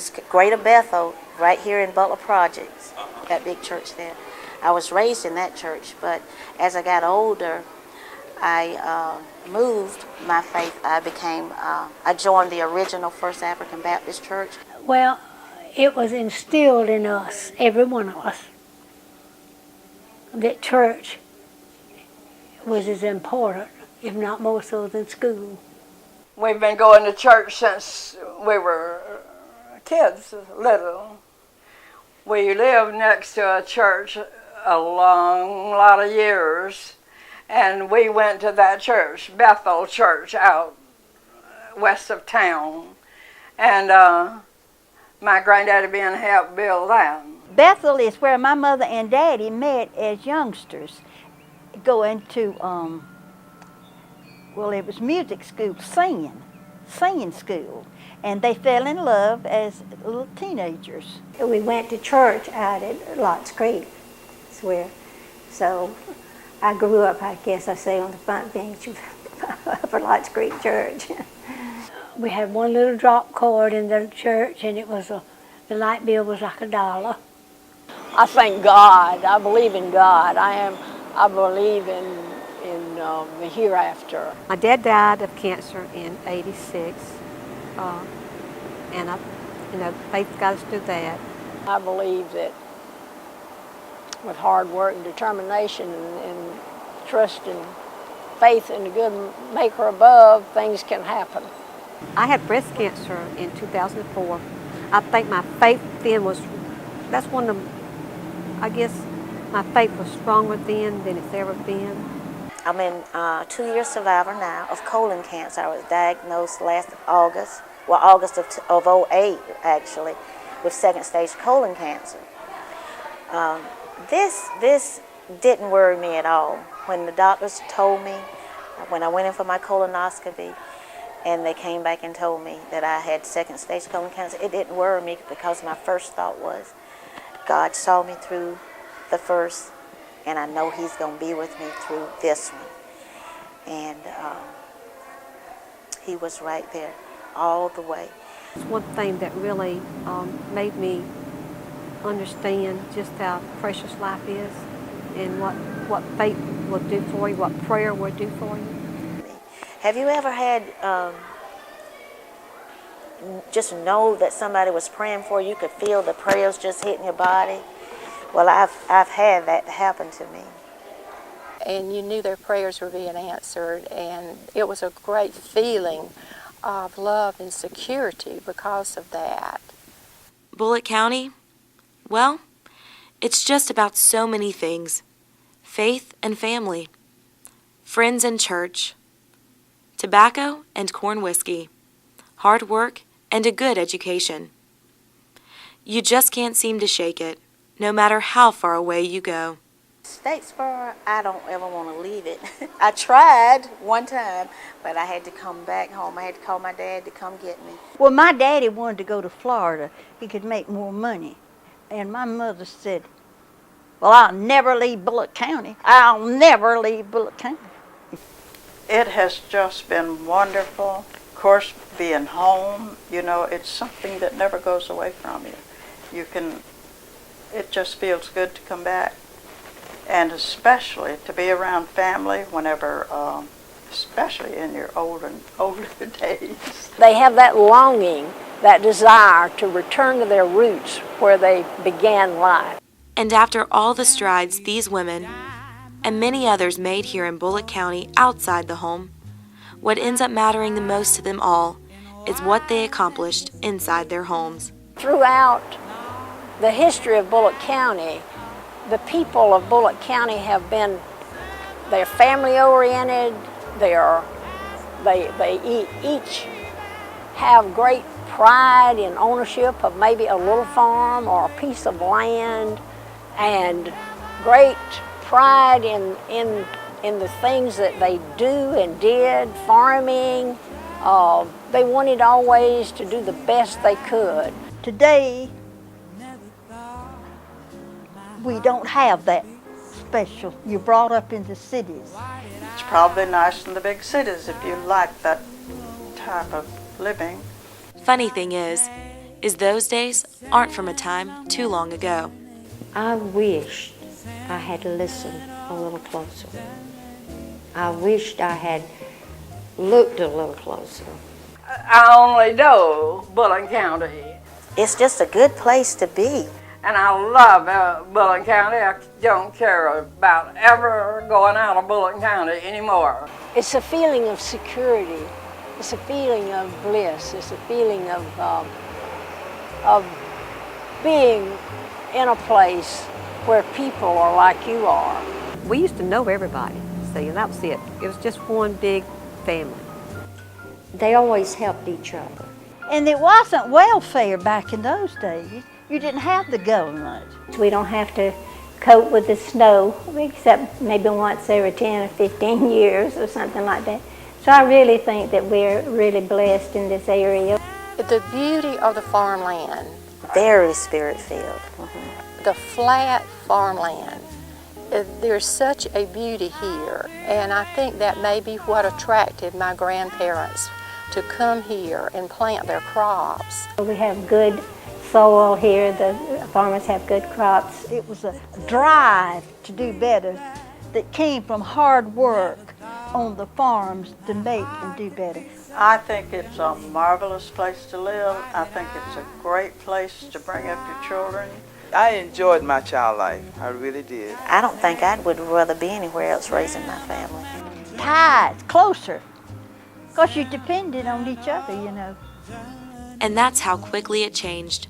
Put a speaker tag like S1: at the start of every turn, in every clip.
S1: It's Greater Bethel, right here in Butler Projects, that big church there. I was raised in that church, but as I got older, I moved my faith. I joined the original First African Baptist Church.
S2: Well, it was instilled in us, every one of us, that church was as important, if not more so, than school.
S3: We've been going to church since we were kids, little. We lived next to a church a long lot of years, and we went to that church, Bethel Church, out west of town. And my granddaddy being helped build that.
S4: Bethel is where my mother and daddy met as youngsters, going to, well, it was music school, singing school. And they fell in love as little teenagers.
S2: We went to church out at Lots Creek, so I grew up, I guess I say, on the front bench of Upper Lots Creek Church. We had one little drop cord in the church, and it was the light bill was like $1.
S5: I thank God. I believe in God. I believe in the hereafter.
S6: My dad died of cancer in '86, and faith got us through that.
S5: I believe that with hard work and determination and trust and faith in the good Maker above, things can happen.
S6: I had breast cancer in 2004. I think my faith then that's one of them, I guess my faith was stronger then than it's ever been.
S1: I'm in 2-year survivor now of colon cancer. I was diagnosed last August, August of 08 actually, with second stage colon cancer. This didn't worry me at all. When the doctors told me, when I went in for my colonoscopy, and they came back and told me that I had second stage colon cancer, it didn't worry me because my first thought was, God saw me through the first, and I know He's going to be with me through this one. And He was right there all the way.
S6: One thing that really made me understand just how precious life is and what faith will do for you, what prayer will do for you.
S1: Have you ever had just know that somebody was praying for you? You could feel the prayers just hitting your body? Well, I've had that happen to me.
S7: And you knew their prayers were being answered, and it was a great feeling of love and security because of that.
S8: Bulloch County? Well, it's just about so many things. Faith and family, friends and church, tobacco and corn whiskey, hard work and a good education. You just can't seem to shake it, no matter how far away you go.
S1: Statesboro, I don't ever want to leave it. I tried one time, but I had to come back home. I had to call my dad to come get me.
S4: Well, my daddy wanted to go to Florida. He could make more money. And my mother said, well, I'll never leave Bulloch County. I'll never leave Bulloch County.
S3: It has just been wonderful. Of course, being home, it's something that never goes away from you. It just feels good to come back. And especially to be around family whenever, especially in your older days.
S5: They have that longing, that desire to return to their roots where they began life.
S8: And after all the strides these women and many others made here in Bulloch County outside the home, what ends up mattering the most to them all is what they accomplished inside their homes.
S5: Throughout the history of Bulloch County, the people of Bulloch County they're family oriented, they each have great pride in ownership of maybe a little farm or a piece of land, and great pride in the things that they do and did, farming. They wanted always to do the best they could.
S4: Today, we don't have that special. You're brought up in the cities.
S3: It's probably nice in the big cities if you like that type of living.
S8: Funny thing is, is those days aren't from a time too long ago.
S9: I wished I had listened a little closer. I wished I had looked a little closer.
S3: I only know Bulloch County,
S1: It's just a good place to be.
S3: and I love Bulloch County. I don't care about ever going out of Bulloch County anymore.
S5: It's a feeling of security. It's a feeling of bliss. It's a feeling of being in a place where people are like you are.
S6: We used to know everybody, see, and that was it. It was just one big family.
S9: They always helped each other.
S4: And it wasn't welfare back in those days. You didn't have the government.
S2: We don't have to cope with the snow except maybe once every 10 or 15 years or something like that. So I really think that we're really blessed in this area.
S7: The beauty of the farmland,
S1: Very spirit-filled.
S7: the flat farmland, there's such a beauty here, and I think that may be what attracted my grandparents to come here and plant their crops.
S2: We have good soil here. The farmers have good crops.
S4: It was a drive to do better that came from hard work on the farms to make and do better.
S10: I think it's a marvelous place to live. I think it's a great place to bring up your children.
S11: I enjoyed my child life. I really did.
S1: I don't think I would rather be anywhere else raising my family.
S4: Tied, closer, because you depended on each other, you know.
S8: And that's how quickly it changed.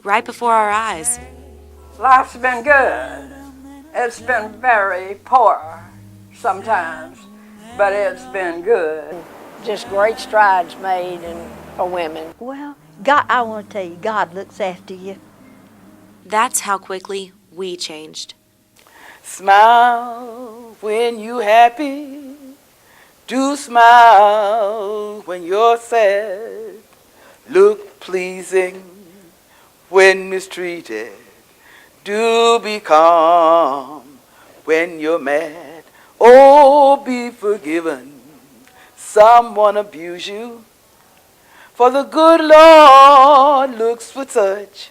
S8: Right before our eyes.
S3: Life's been good. It's been very poor sometimes, but it's been good.
S5: Just great strides made for women.
S4: Well, God, I want to tell you, God looks after you.
S8: That's how quickly we changed.
S11: Smile when you happy. Do smile when you're sad. Look pleasing when mistreated. Do be calm when you're mad. Oh, be forgiven. Someone abuse you. For the good Lord looks for such.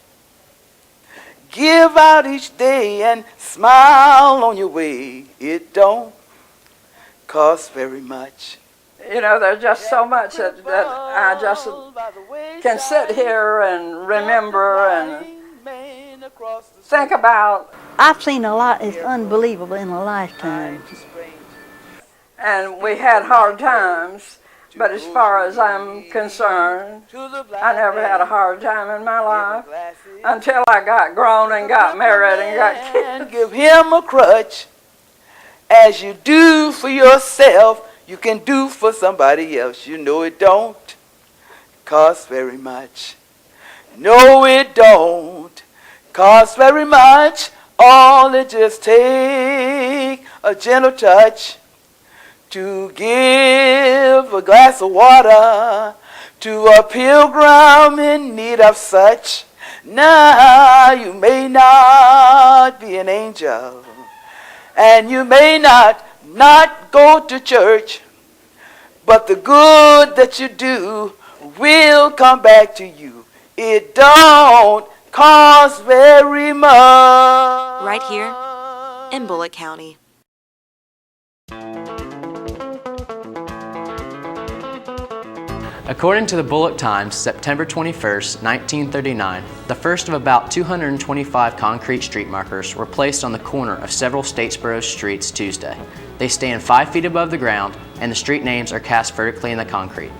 S11: Give out each day and smile on your way. It don't cost very much.
S3: You know, there's just so much that I just can sit here and remember and think about.
S4: I've seen a lot that's unbelievable in a lifetime.
S3: And we had hard times, but as far as I'm concerned, I never had a hard time in my life until I got grown and got married and got kids.
S11: Give him a crutch. As you do for yourself, you can do for somebody else. You know it don't cost very much. No, it don't cost very much. All it just take a gentle touch to give a glass of water to a pilgrim in need of such. Now, you may not be an angel, and you may not go to church, but the good that you do will come back to you. It don't cost very much.
S8: Right here in Bulloch County.
S12: According to the Bulloch Times, September 21st, 1939, the first of about 225 concrete street markers were placed on the corner of several Statesboro streets Tuesday. They stand 5 feet above the ground, and the street names are cast vertically in the concrete.